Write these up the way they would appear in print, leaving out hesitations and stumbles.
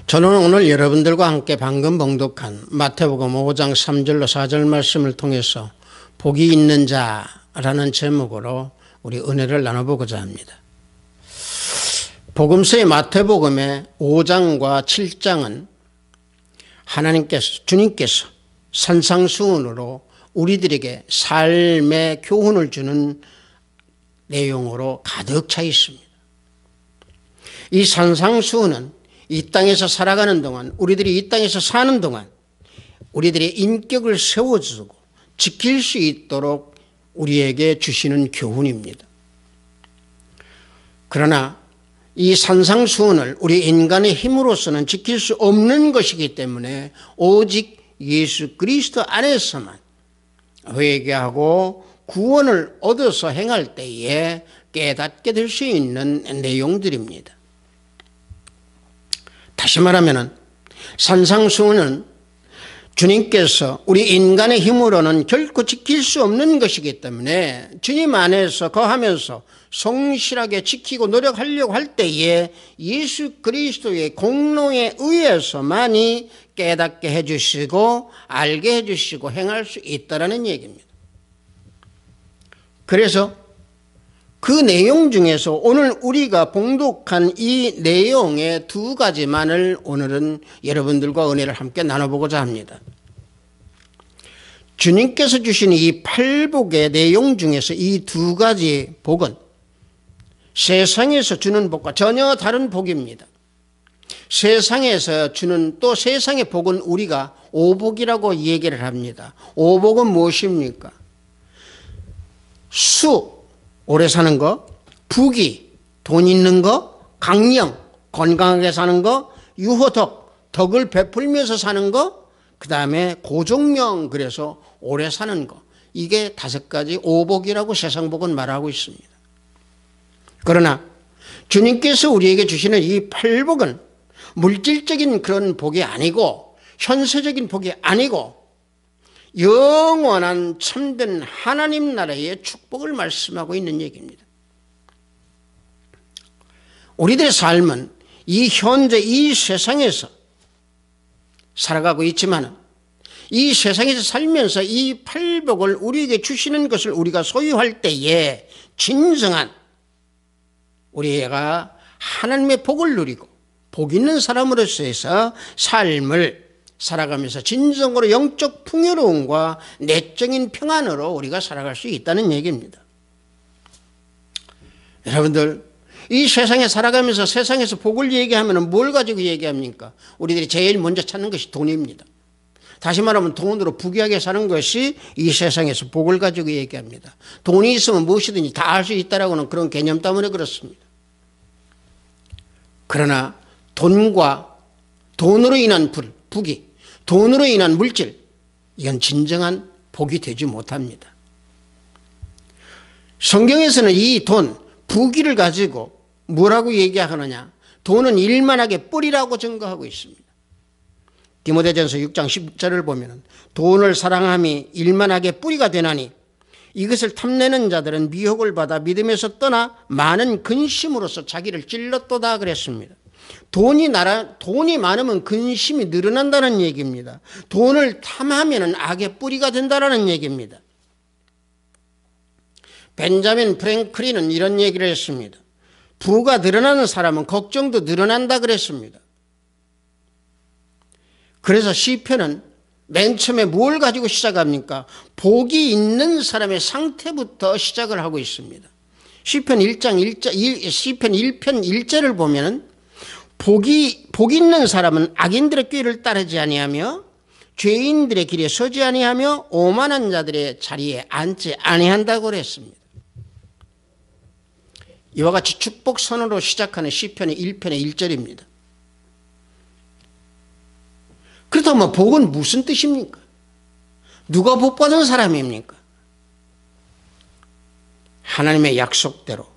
저는 오늘 여러분들과 함께 방금 봉독한 마태복음 5장 3절로 4절 말씀을 통해서 복이 있는 자라는 제목으로 우리 은혜를 나눠보고자 합니다. 복음서의 마태복음의 5장과 7장은 주님께서 산상수훈으로 우리들에게 삶의 교훈을 주는 내용으로 가득 차 있습니다. 이 산상수훈은 이 땅에서 살아가는 동안, 우리들이 이 땅에서 사는 동안 우리들의 인격을 세워주고 지킬 수 있도록 우리에게 주시는 교훈입니다. 그러나 이 산상수훈을 우리 인간의 힘으로서는 지킬 수 없는 것이기 때문에 오직 예수 그리스도 안에서만 회개하고 구원을 얻어서 행할 때에 깨닫게 될 수 있는 내용들입니다. 다시 말하면 산상수훈은 주님께서 우리 인간의 힘으로는 결코 지킬 수 없는 것이기 때문에 주님 안에서 거하면서 성실하게 지키고 노력하려고 할 때에 예수 그리스도의 공로에 의해서만이 깨닫게 해주시고 알게 해주시고 행할 수 있다는 얘기입니다. 그래서 그 내용 중에서 오늘 우리가 봉독한 이 내용의 두 가지만을 오늘은 여러분들과 은혜를 함께 나눠보고자 합니다. 주님께서 주신 이 팔복의 내용 중에서 이 두 가지 복은 세상에서 주는 복과 전혀 다른 복입니다. 세상에서 주는 또 세상의 복은 우리가 오복이라고 얘기를 합니다. 오복은 무엇입니까? 오래 사는 거, 부귀, 돈 있는 거, 강령, 건강하게 사는 거, 유호덕, 덕을 베풀면서 사는 거, 그 다음에 고종명, 그래서 오래 사는 거. 이게 5가지 오복이라고 세상복은 말하고 있습니다. 그러나 주님께서 우리에게 주시는 이 팔복은 물질적인 그런 복이 아니고 현세적인 복이 아니고 영원한 참된 하나님 나라의 축복을 말씀하고 있는 얘기입니다. 우리들의 삶은 이 현재 이 세상에서 살아가고 있지만 이 세상에서 살면서 이 팔복을 우리에게 주시는 것을 우리가 소유할 때에 진정한 우리가 하나님의 복을 누리고 복 있는 사람으로서 삶을 살아가면서 진정으로 영적 풍요로움과 내적인 평안으로 우리가 살아갈 수 있다는 얘기입니다. 여러분들, 이 세상에 살아가면서 세상에서 복을 얘기하면 뭘 가지고 얘기합니까? 우리들이 제일 먼저 찾는 것이 돈입니다. 다시 말하면 돈으로 부귀하게 사는 것이 이 세상에서 복을 가지고 얘기합니다. 돈이 있으면 무엇이든지 다 할 수 있다라고는 그런 개념 때문에 그렇습니다. 그러나 돈으로 인한 부귀, 돈으로 인한 물질, 이건 진정한 복이 되지 못합니다. 성경에서는 이 돈, 부귀를 가지고 뭐라고 얘기하느냐? 돈은 일만하게 뿔이라고 증거하고 있습니다. 디모데전서 6장 10절을 보면 돈을 사랑함이 일만하게 뿌리가 되나니 이것을 탐내는 자들은 미혹을 받아 믿음에서 떠나 많은 근심으로서 자기를 찔렀도다 그랬습니다. 돈이 많으면 근심이 늘어난다는 얘기입니다. 돈을 탐하면 악의 뿌리가 된다는 얘기입니다. 벤자민 프랭클린은 이런 얘기를 했습니다. 부가 늘어나는 사람은 걱정도 늘어난다 그랬습니다. 그래서 시편은 맨 처음에 뭘 가지고 시작합니까? 복이 있는 사람의 상태부터 시작을 하고 있습니다. 시편 1편 1절을 보면 복 있는 사람은 악인들의 꾀를 따르지 아니하며 죄인들의 길에 서지 아니하며 오만한 자들의 자리에 앉지 아니한다고 그랬습니다. 이와 같이 축복선언으로 시작하는 시편의 1편의 1절입니다. 그렇다면 복은 무슨 뜻입니까? 누가 복받은 사람입니까? 하나님의 약속대로,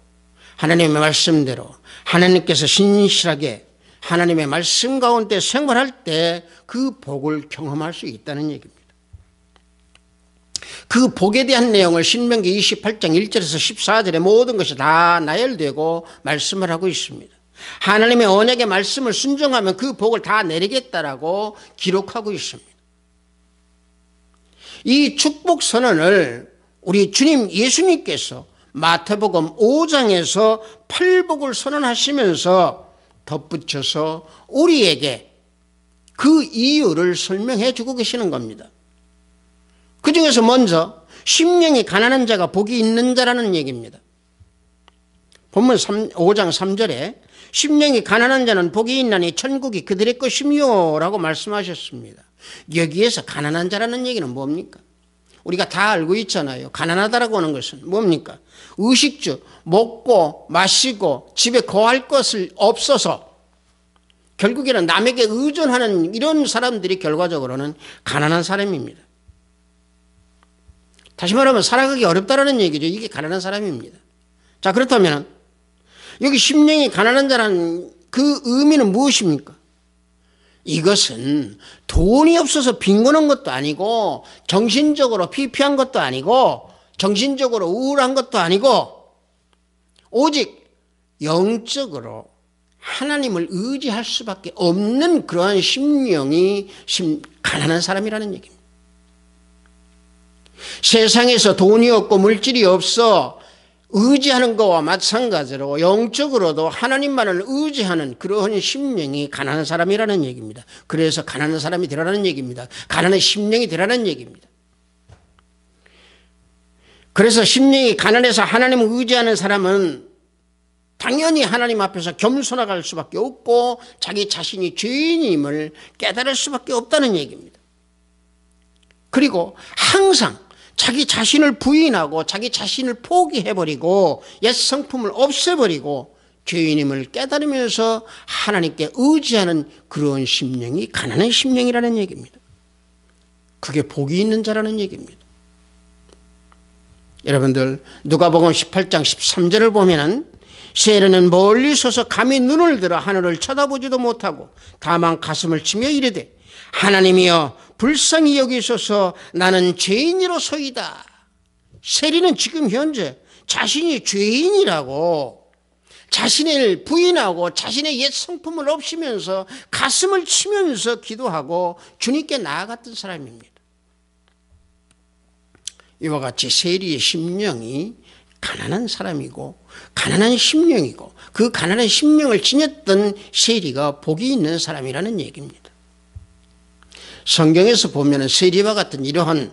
하나님의 말씀대로 하나님께서 신실하게 하나님의 말씀 가운데 생활할 때 그 복을 경험할 수 있다는 얘기입니다. 그 복에 대한 내용을 신명기 28장 1절에서 14절에 모든 것이 다 나열되고 말씀을 하고 있습니다. 하나님의 언약의 말씀을 순종하면 그 복을 다 내리겠다라고 기록하고 있습니다. 이 축복 선언을 우리 주님 예수님께서 마태복음 5장에서 팔복을 선언하시면서 덧붙여서 우리에게 그 이유를 설명해 주고 계시는 겁니다. 그 중에서 먼저 심령이 가난한 자가 복이 있는 자라는 얘기입니다. 본문 5장 3절에 심령이 가난한 자는 복이 있나니 천국이 그들의 것이며 라고 말씀하셨습니다. 여기에서 가난한 자라는 얘기는 뭡니까? 우리가 다 알고 있잖아요. 가난하다라고 하는 것은 뭡니까? 의식주, 먹고 마시고 집에 거할 것을 없어서 결국에는 남에게 의존하는 이런 사람들이 결과적으로는 가난한 사람입니다. 다시 말하면 살아가기 어렵다라는 얘기죠. 이게 가난한 사람입니다. 자, 그렇다면 여기 심령이 가난한 자라는 그 의미는 무엇입니까? 이것은 돈이 없어서 빈곤한 것도 아니고 정신적으로 피폐한 것도 아니고 정신적으로 우울한 것도 아니고 오직 영적으로 하나님을 의지할 수밖에 없는 그러한 심령이 가난한 사람이라는 얘기입니다. 세상에서 돈이 없고 물질이 없어 의지하는 것과 마찬가지로 영적으로도 하나님만을 의지하는 그러한 심령이 가난한 사람이라는 얘기입니다. 그래서 가난한 사람이 되라는 얘기입니다. 가난한 심령이 되라는 얘기입니다. 그래서 심령이 가난해서 하나님을 의지하는 사람은 당연히 하나님 앞에서 겸손할 수밖에 없고 자기 자신이 죄인임을 깨달을 수밖에 없다는 얘기입니다. 그리고 항상 자기 자신을 부인하고 자기 자신을 포기해버리고 옛 성품을 없애버리고 죄인임을 깨달으면서 하나님께 의지하는 그런 심령이 가난한 심령이라는 얘기입니다. 그게 복이 있는 자라는 얘기입니다. 여러분들 누가복음 18장 13절을 보면은 세례는 멀리 서서 감히 눈을 들어 하늘을 쳐다보지도 못하고 다만 가슴을 치며 이르되 하나님이여 불쌍히 여기소서 나는 죄인이로소이다. 세리는 지금 현재 자신이 죄인이라고 자신을 부인하고 자신의 옛 성품을 없애면서 가슴을 치면서 기도하고 주님께 나아갔던 사람입니다. 이와 같이 세리의 심령이 가난한 사람이고 가난한 심령이고 그 가난한 심령을 지녔던 세리가 복이 있는 사람이라는 얘기입니다. 성경에서 보면 세리와 같은 이러한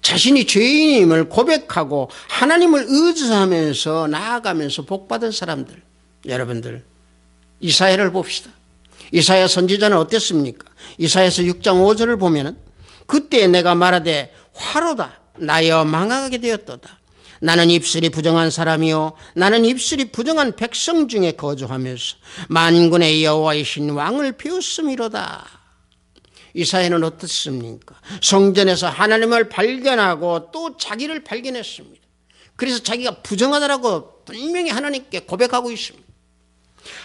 자신이 죄인임을 고백하고 하나님을 의지하면서 나아가면서 복받은 사람들, 여러분들 이사야를 봅시다. 이사야 선지자는 어땠습니까? 이사야서 6장 5절을 보면 그때 내가 말하되 화로다 나여 망하게 되었도다. 나는 입술이 부정한 사람이요 나는 입술이 부정한 백성 중에 거주하면서 만군의 여호와이신 왕을 비웃음이로다. 이사야는 어떻습니까? 성전에서 하나님을 발견하고 또 자기를 발견했습니다. 그래서 자기가 부정하다라고 분명히 하나님께 고백하고 있습니다.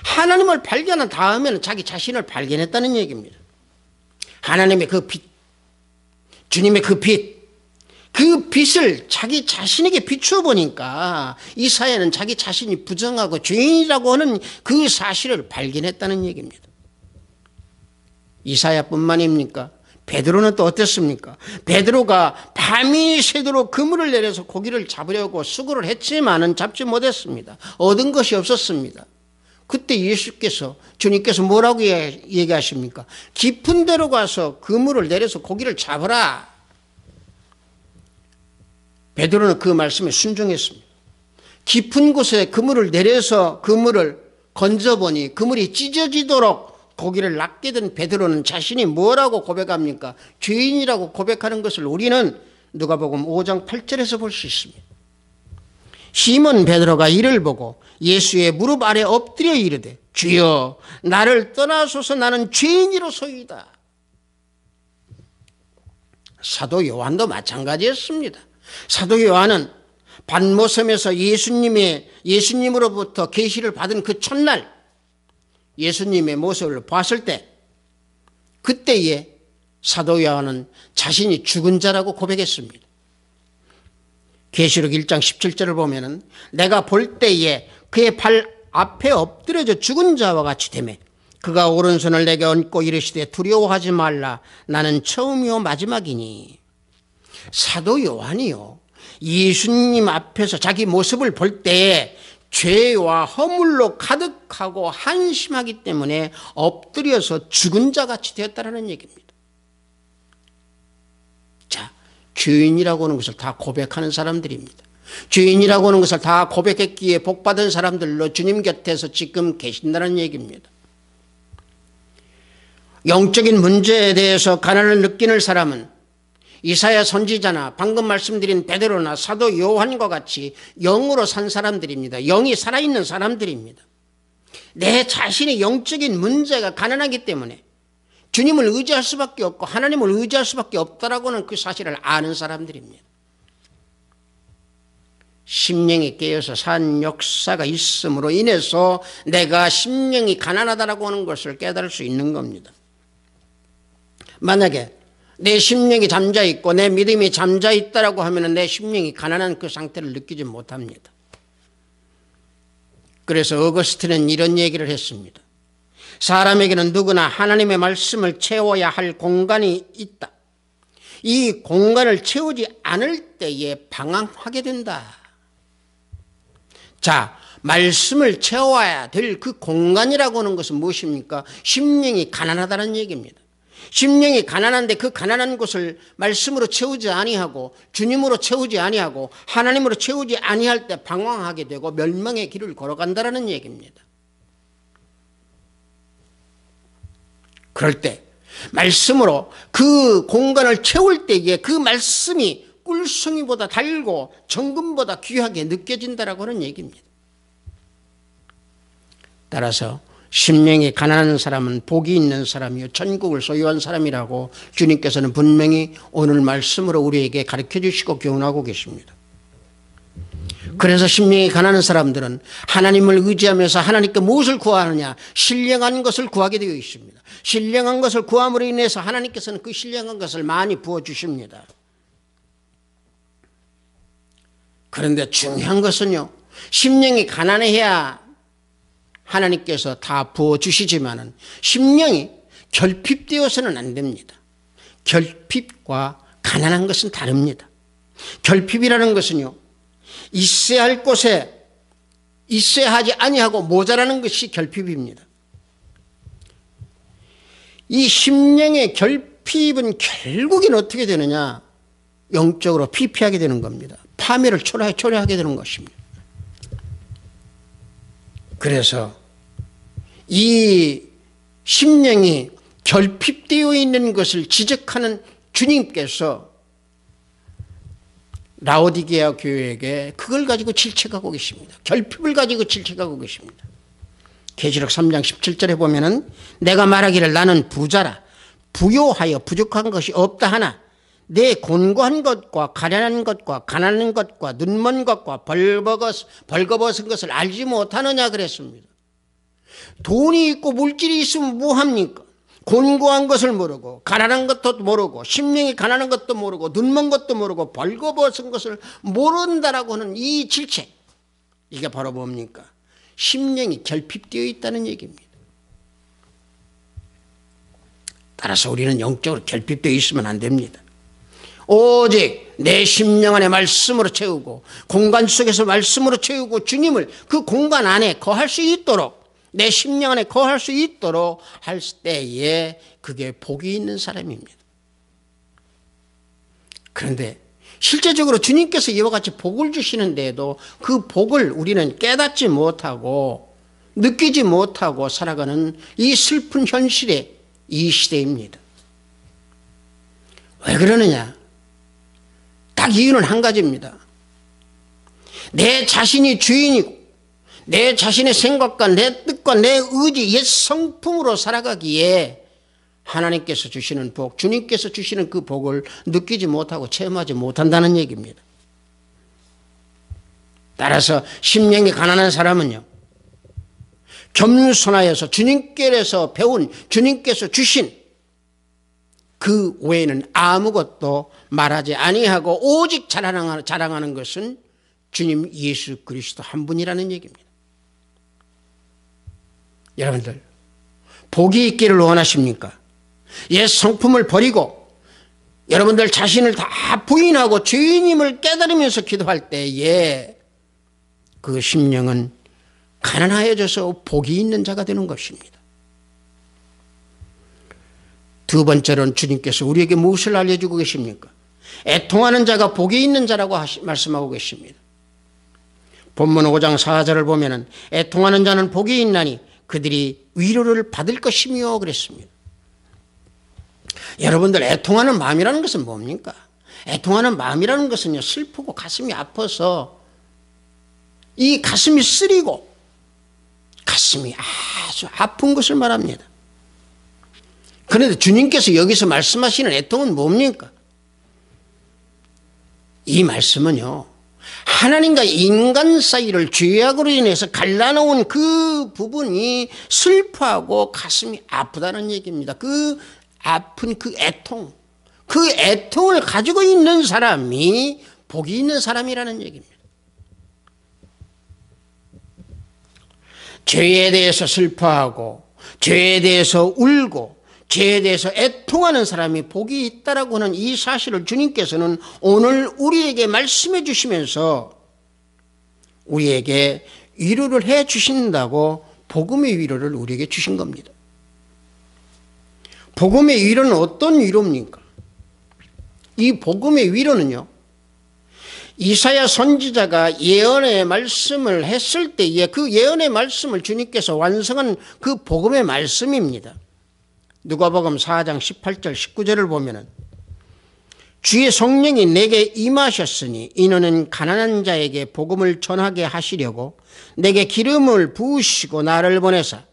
하나님을 발견한 다음에는 자기 자신을 발견했다는 얘기입니다. 하나님의 그 빛, 주님의 그 빛, 그 빛을 자기 자신에게 비추어 보니까 이사야는 자기 자신이 부정하고 죄인이라고 하는 그 사실을 발견했다는 얘기입니다. 이사야뿐만입니까? 베드로는 또 어땠습니까? 베드로가 밤이 새도록 그물을 내려서 고기를 잡으려고 수고를 했지만은 잡지 못했습니다. 얻은 것이 없었습니다. 그때 예수께서 주님께서 뭐라고 얘기하십니까? 깊은 데로 가서 그물을 내려서 고기를 잡으라. 베드로는 그 말씀에 순종했습니다. 깊은 곳에 그물을 내려서 그물을 건져보니 그물이 찢어지도록 고기를 낚게 된 베드로는 자신이 뭐라고 고백합니까? 죄인이라고 고백하는 것을 우리는 누가복음 5장 8절에서 볼 수 있습니다. 시몬 베드로가 이를 보고 예수의 무릎 아래 엎드려 이르되 주여 나를 떠나소서 나는 죄인이로소이다. 사도 요한도 마찬가지였습니다. 사도 요한은 반모섬에서 예수님으로부터 계시를 받은 그 첫날 예수님의 모습을 봤을 때 그때에 사도 요한은 자신이 죽은 자라고 고백했습니다. 계시록 1장 17절을 보면은 내가 볼 때에 그의 발 앞에 엎드려져 죽은 자와 같이 되매 그가 오른손을 내게 얹고 이르시되 두려워하지 말라 나는 처음이요 마지막이니. 사도 요한이요 예수님 앞에서 자기 모습을 볼 때에 죄와 허물로 가득하고 한심하기 때문에 엎드려서 죽은 자 같이 되었다는 얘기입니다. 자, 죄인이라고 하는 것을 다 고백하는 사람들입니다. 죄인이라고 하는 것을 다 고백했기에 복받은 사람들로 주님 곁에서 지금 계신다는 얘기입니다. 영적인 문제에 대해서 가난을 느끼는 사람은 이사야 선지자나 방금 말씀드린 베드로나 사도 요한과 같이 영으로 산 사람들입니다. 영이 살아있는 사람들입니다. 내 자신의 영적인 문제가 가난하기 때문에 주님을 의지할 수밖에 없고 하나님을 의지할 수밖에 없다라고 하는 그 사실을 아는 사람들입니다. 심령이 깨어서 산 역사가 있음으로 인해서 내가 심령이 가난하다라고 하는 것을 깨달을 수 있는 겁니다. 만약에 내 심령이 잠자있고 내 믿음이 잠자있다라고 하면 내 심령이 가난한 그 상태를 느끼지 못합니다. 그래서 어거스틴은 이런 얘기를 했습니다. 사람에게는 누구나 하나님의 말씀을 채워야 할 공간이 있다. 이 공간을 채우지 않을 때에 방황하게 된다. 자, 말씀을 채워야 될 그 공간이라고 하는 것은 무엇입니까? 심령이 가난하다는 얘기입니다. 심령이 가난한데 그 가난한 곳을 말씀으로 채우지 아니하고 주님으로 채우지 아니하고 하나님으로 채우지 아니할 때 방황하게 되고 멸망의 길을 걸어간다는 얘기입니다. 그럴 때 말씀으로 그 공간을 채울 때에 그 말씀이 꿀송이보다 달고 정금보다 귀하게 느껴진다라고 하는 얘기입니다. 따라서 심령이 가난한 사람은 복이 있는 사람이요 천국을 소유한 사람이라고 주님께서는 분명히 오늘 말씀으로 우리에게 가르쳐 주시고 교훈하고 계십니다. 그래서 심령이 가난한 사람들은 하나님을 의지하면서 하나님께 무엇을 구하느냐? 신령한 것을 구하게 되어 있습니다. 신령한 것을 구함으로 인해서 하나님께서는 그 신령한 것을 많이 부어주십니다. 그런데 중요한 것은요, 심령이 가난해야 하나님께서 다 부어주시지만은 심령이 결핍되어서는 안 됩니다. 결핍과 가난한 것은 다릅니다. 결핍이라는 것은요, 있어야 할 곳에 있어야 하지 아니하고 모자라는 것이 결핍입니다. 이 심령의 결핍은 결국엔 어떻게 되느냐? 영적으로 피폐하게 되는 겁니다. 파멸을 초래하게 되는 것입니다. 그래서 이 심령이 결핍되어 있는 것을 지적하는 주님께서 라오디게아 교회에게 그걸 가지고 질책하고 계십니다. 결핍을 가지고 질책하고 계십니다. 계시록 3장 17절에 보면은 내가 말하기를 나는 부자라 부요하여 부족한 것이 없다 하나 내 곤고한 것과 가련한 것과 가난한 것과 눈먼 것과 벌거벗은 것을 알지 못하느냐 그랬습니다. 돈이 있고 물질이 있으면 뭐합니까? 곤고한 것을 모르고 가난한 것도 모르고 심령이 가난한 것도 모르고 눈먼 것도 모르고 벌거벗은 것을 모른다라고 하는 이 질책, 이게 바로 뭡니까? 심령이 결핍되어 있다는 얘기입니다. 따라서 우리는 영적으로 결핍되어 있으면 안 됩니다. 오직 내 심령 안에 말씀으로 채우고 공간 속에서 말씀으로 채우고 주님을 그 공간 안에 거할 수 있도록 내 심령 안에 거할 수 있도록 할 때에 그게 복이 있는 사람입니다. 그런데 실제적으로 주님께서 이와 같이 복을 주시는데도 그 복을 우리는 깨닫지 못하고 느끼지 못하고 살아가는 이 슬픈 현실의 이 시대입니다. 왜 그러느냐? 딱 이유는 한 가지입니다. 내 자신이 주인이고 내 자신의 생각과 내 뜻과 내 의지, 옛 성품으로 살아가기에 하나님께서 주시는 복, 주님께서 주시는 그 복을 느끼지 못하고 체험하지 못한다는 얘기입니다. 따라서 심령이 가난한 사람은요, 겸손하여서 주님께서 배운, 주님께서 주신 그 외에는 아무것도 말하지 아니하고 오직 자랑하는 것은 주님 예수 그리스도 한 분이라는 얘기입니다. 여러분들, 복이 있기를 원하십니까? 옛 성품을 버리고 여러분들 자신을 다 부인하고 주인임을 깨달으면서 기도할 때에 그 심령은 가난하여져서 복이 있는 자가 되는 것입니다. 두 번째로는 주님께서 우리에게 무엇을 알려주고 계십니까? 애통하는 자가 복이 있는 자라고 말씀하고 계십니다. 본문 5장 4절을 보면은 애통하는 자는 복이 있나니 그들이 위로를 받을 것이며 그랬습니다. 여러분들, 애통하는 마음이라는 것은 뭡니까? 애통하는 마음이라는 것은요, 슬프고 가슴이 아파서 이 가슴이 쓰리고 가슴이 아주 아픈 것을 말합니다. 그런데 주님께서 여기서 말씀하시는 애통은 뭡니까? 이 말씀은요, 하나님과 인간 사이를 죄악으로 인해서 갈라놓은 그 부분이 슬퍼하고 가슴이 아프다는 얘기입니다. 그 아픈 그 애통을 가지고 있는 사람이 복이 있는 사람이라는 얘기입니다. 죄에 대해서 슬퍼하고 죄에 대해서 울고 죄에 대해서 애통하는 사람이 복이 있다라고 하는 이 사실을 주님께서는 오늘 우리에게 말씀해 주시면서 우리에게 위로를 해 주신다고 복음의 위로를 우리에게 주신 겁니다. 복음의 위로는 어떤 위로입니까? 이 복음의 위로는요, 이사야 선지자가 예언의 말씀을 했을 때에 그 예언의 말씀을 주님께서 완성한 그 복음의 말씀입니다. 누가복음 4장 18절 19절을 보면은 주의 성령이 내게 임하셨으니 이는 가난한 자에게 복음을 전하게 하시려고 내게 기름을 부으시고 나를 보내사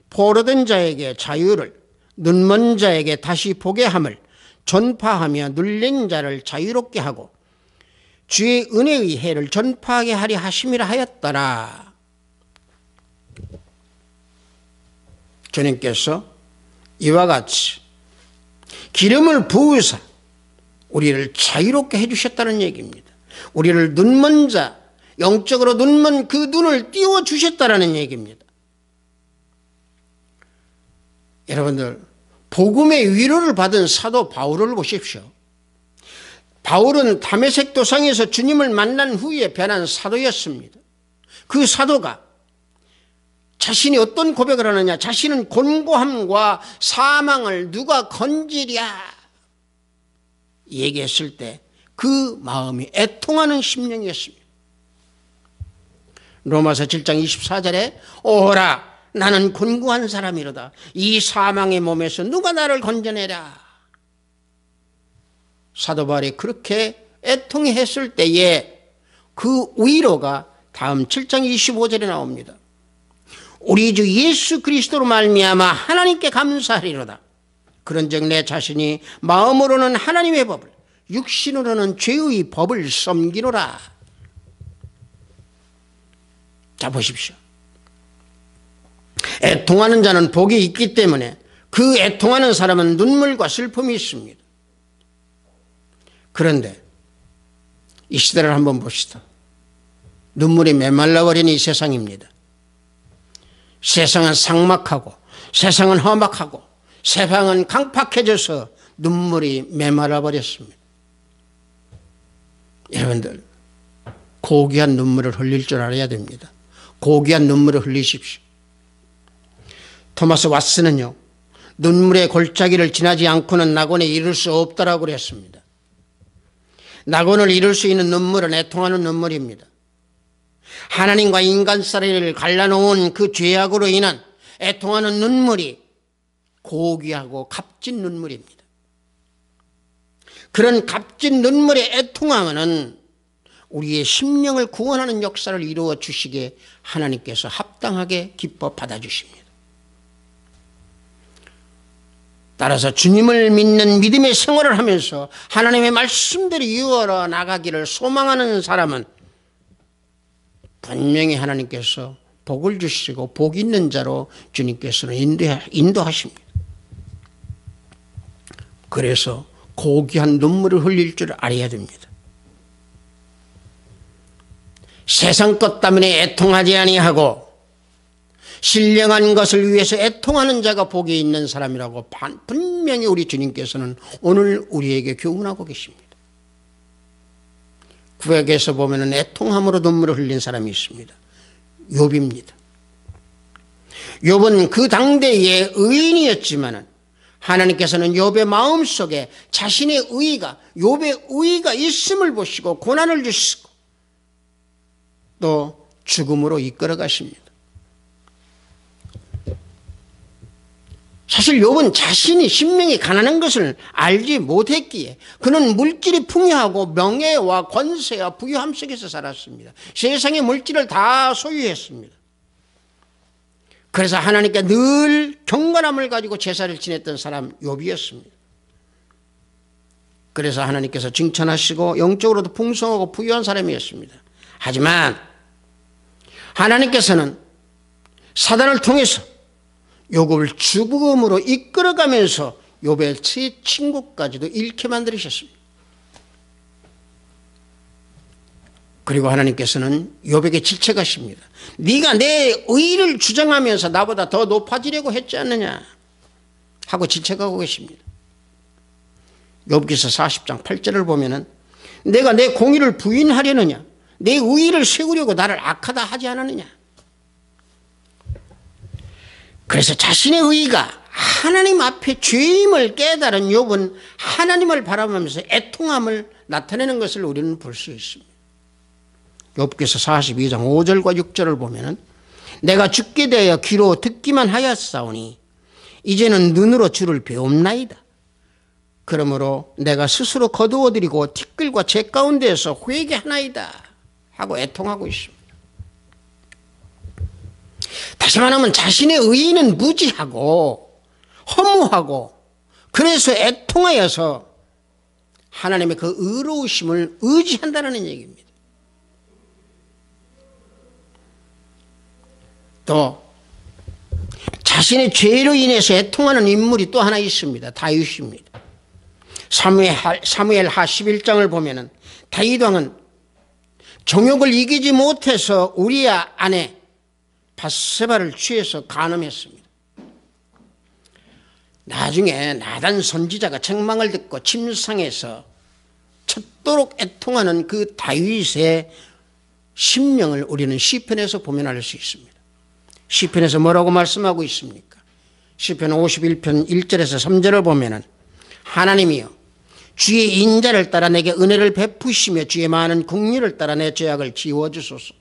포로된 자에게 자유를, 눈먼 자에게 다시 보게 함을 전파하며 눌린 자를 자유롭게 하고 주의 은혜의 해를 전파하게 하려 하심이라 하였더라. 주님께서 이와 같이 기름을 부으사 우리를 자유롭게 해주셨다는 얘기입니다. 우리를 눈먼 자, 영적으로 눈먼 그 눈을 띄워주셨다는 얘기입니다. 여러분들, 복음의 위로를 받은 사도 바울을 보십시오. 바울은 다메섹 도상에서 주님을 만난 후에 변한 사도였습니다. 그 사도가 자신이 어떤 고백을 하느냐, 자신은 곤고함과 사망을 누가 건지랴 얘기했을 때 그 마음이 애통하는 심령이었습니다. 로마서 7장 24절에 오라 나는 곤고한 사람이로다. 이 사망의 몸에서 누가 나를 건져내랴. 사도 바울이 그렇게 애통했을 때에 그 위로가 다음 7장 25절에 나옵니다. 우리 주 예수 그리스도로 말미암아 하나님께 감사하리로다. 그런즉 내 자신이 마음으로는 하나님의 법을 육신으로는 죄의 법을 섬기노라. 자, 보십시오. 애통하는 자는 복이 있기 때문에 그 애통하는 사람은 눈물과 슬픔이 있습니다. 그런데 이 시대를 한번 봅시다. 눈물이 메말라버린 이 세상입니다. 세상은 삭막하고 세상은 험악하고 세상은 강팍해져서 눈물이 메말라 버렸습니다. 여러분들, 고귀한 눈물을 흘릴 줄 알아야 됩니다. 고귀한 눈물을 흘리십시오. 토마스 왓슨은요, 눈물의 골짜기를 지나지 않고는 낙원에 이를 수 없다라고 그랬습니다. 낙원을 이룰 수 있는 눈물은 애통하는 눈물입니다. 하나님과 인간 사이를 갈라놓은 그 죄악으로 인한 애통하는 눈물이 고귀하고 값진 눈물입니다. 그런 값진 눈물의 애통함은 우리의 심령을 구원하는 역사를 이루어 주시기에 하나님께서 합당하게 기뻐 받아주십니다. 따라서 주님을 믿는 믿음의 생활을 하면서 하나님의 말씀대로 이루어 나가기를 소망하는 사람은 분명히 하나님께서 복을 주시고 복 있는 자로 주님께서는 인도하십니다. 그래서 고귀한 눈물을 흘릴 줄 알아야 됩니다. 세상 것 때문에 애통하지 아니하고 신령한 것을 위해서 애통하는 자가 복이 있는 사람이라고 분명히 우리 주님께서는 오늘 우리에게 교훈하고 계십니다. 구약에서 보면 애통함으로 눈물을 흘린 사람이 있습니다. 욥입니다. 욥은 그 당대의 의인이었지만 하나님께서는 욥의 마음속에 자신의 의의가, 욥의 의의가 있음을 보시고 고난을 주시고 또 죽음으로 이끌어 가십니다. 사실 욥은 자신이 신명이 가난한 것을 알지 못했기에 그는 물질이 풍요하고 명예와 권세와 부유함 속에서 살았습니다. 세상의 물질을 다 소유했습니다. 그래서 하나님께 늘 경건함을 가지고 제사를 지냈던 사람 욥이었습니다. 그래서 하나님께서 칭찬하시고 영적으로도 풍성하고 부유한 사람이었습니다. 하지만 하나님께서는 사단을 통해서 욥을 죽음으로 이끌어가면서 욥의 세 친구까지도 잃게 만들으셨습니다. 그리고 하나님께서는 욥에게 질책하십니다. 네가 내 의를 주장하면서 나보다 더 높아지려고 했지 않느냐 하고 질책하고 계십니다. 욥기서 40장 8절을 보면은 내가 내 공의를 부인하려느냐, 내 의를 세우려고 나를 악하다 하지 않았느냐. 그래서 자신의 의가 하나님 앞에 죄임을 깨달은 욥은 하나님을 바라보면서 애통함을 나타내는 것을 우리는 볼 수 있습니다. 욥기서 42장 5절과 6절을 보면은 내가 죽게 되어 귀로 듣기만 하였사오니 이제는 눈으로 주를 배움나이다. 그러므로 내가 스스로 거두어드리고 티끌과 재 가운데에서 회개하나이다 하고 애통하고 있습니다. 다시 말하면 자신의 의의는 무지하고 허무하고 그래서 애통하여서 하나님의 그 의로우심을 의지한다는 얘기입니다. 또 자신의 죄로 인해서 애통하는 인물이 또 하나 있습니다. 다윗입니다. 사무엘하 11장을 보면은 다윗 왕은 정욕을 이기지 못해서 우리야 아내 밧세바를 취해서 간음했습니다. 나중에 나단 선지자가 책망을 듣고 침상에서 쳤도록 애통하는 그 다윗의 심령을 우리는 시편에서 보면 알 수 있습니다. 시편에서 뭐라고 말씀하고 있습니까? 시편 51편 1절에서 3절을 보면은 하나님이여 주의 인자를 따라 내게 은혜를 베푸시며 주의 많은 긍휼을 따라 내 죄악을 지워주소서.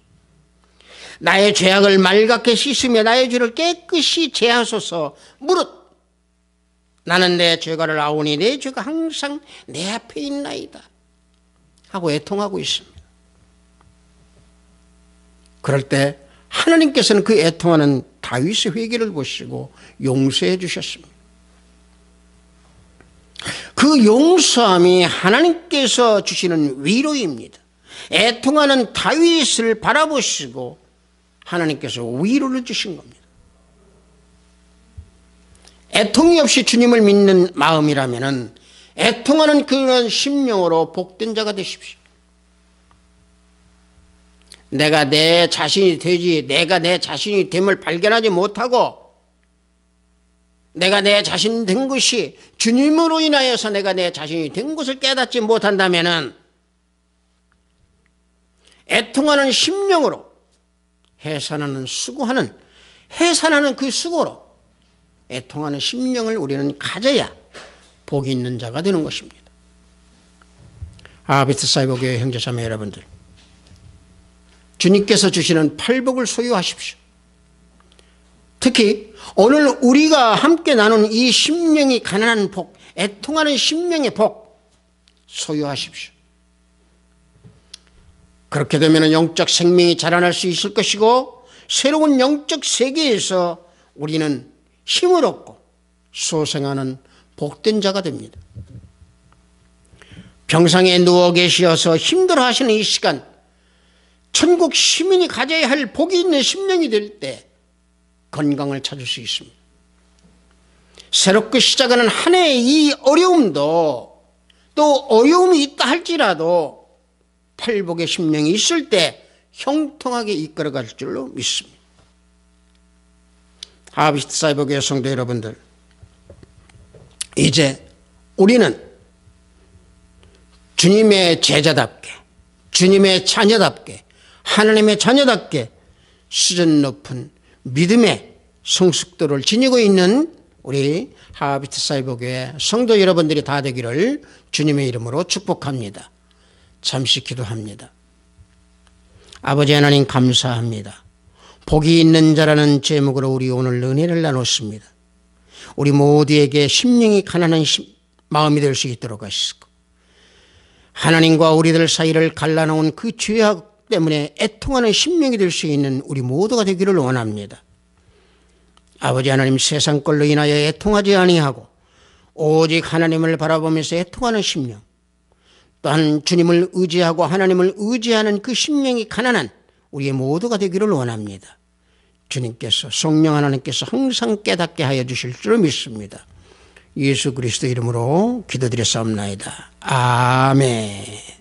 나의 죄악을 맑게 씻으며 나의 죄를 깨끗이 제하소서. 무릇 나는 내 죄가를 아오니 내 죄가 항상 내 앞에 있나이다 하고 애통하고 있습니다. 그럴 때 하나님께서는 그 애통하는 다윗의 회개를 보시고 용서해 주셨습니다. 그 용서함이 하나님께서 주시는 위로입니다. 애통하는 다윗을 바라보시고 하나님께서 위로를 주신 겁니다. 애통이 없이 주님을 믿는 마음이라면 애통하는 그런 심령으로 복된 자가 되십시오. 내가 내 자신이 되지, 내가 내 자신이 됨을 발견하지 못하고 내가 내 자신 된 것이 주님으로 인하여서 내가 내 자신이 된 것을 깨닫지 못한다면은 애통하는 심령으로 해산하는 그 수고로 애통하는 심령을 우리는 가져야 복이 있는 자가 되는 것입니다. 베트사이다 형제자매 여러분들, 주님께서 주시는 팔복을 소유하십시오. 특히 오늘 우리가 함께 나눈 이 심령이 가난한 복, 애통하는 심령의 복 소유하십시오. 그렇게 되면 영적 생명이 자라날 수 있을 것이고 새로운 영적 세계에서 우리는 힘을 얻고 소생하는 복된 자가 됩니다. 병상에 누워 계시어서 힘들어하시는 이 시간, 천국 시민이 가져야 할 복이 있는 심령이 될 때 건강을 찾을 수 있습니다. 새롭게 시작하는 한 해의 이 어려움도 또 어려움이 있다 할지라도 팔복의 심령이 있을 때 형통하게 이끌어갈 줄로 믿습니다. 하비스트 사이버교회 성도 여러분들, 이제 우리는 주님의 제자답게, 주님의 자녀답게, 하나님의 자녀답게 수준 높은 믿음의 성숙도를 지니고 있는 우리 하비스트 사이버교회 성도 여러분들이 다 되기를 주님의 이름으로 축복합니다. 잠시 기도합니다. 아버지 하나님 감사합니다. 복이 있는 자라는 제목으로 우리 오늘 은혜를 나눴습니다. 우리 모두에게 심령이 가난한 마음이 될 수 있도록 하시고, 하나님과 우리들 사이를 갈라놓은 그 죄악 때문에 애통하는 심령이 될 수 있는 우리 모두가 되기를 원합니다. 아버지 하나님, 세상 걸로 인하여 애통하지 아니하고 오직 하나님을 바라보면서 애통하는 심령, 또한 주님을 의지하고 하나님을 의지하는 그 심령이 가난한 우리의 모두가 되기를 원합니다. 주님께서, 성령 하나님께서 항상 깨닫게 하여 주실 줄 믿습니다. 예수 그리스도 이름으로 기도드렸사옵나이다. 아멘.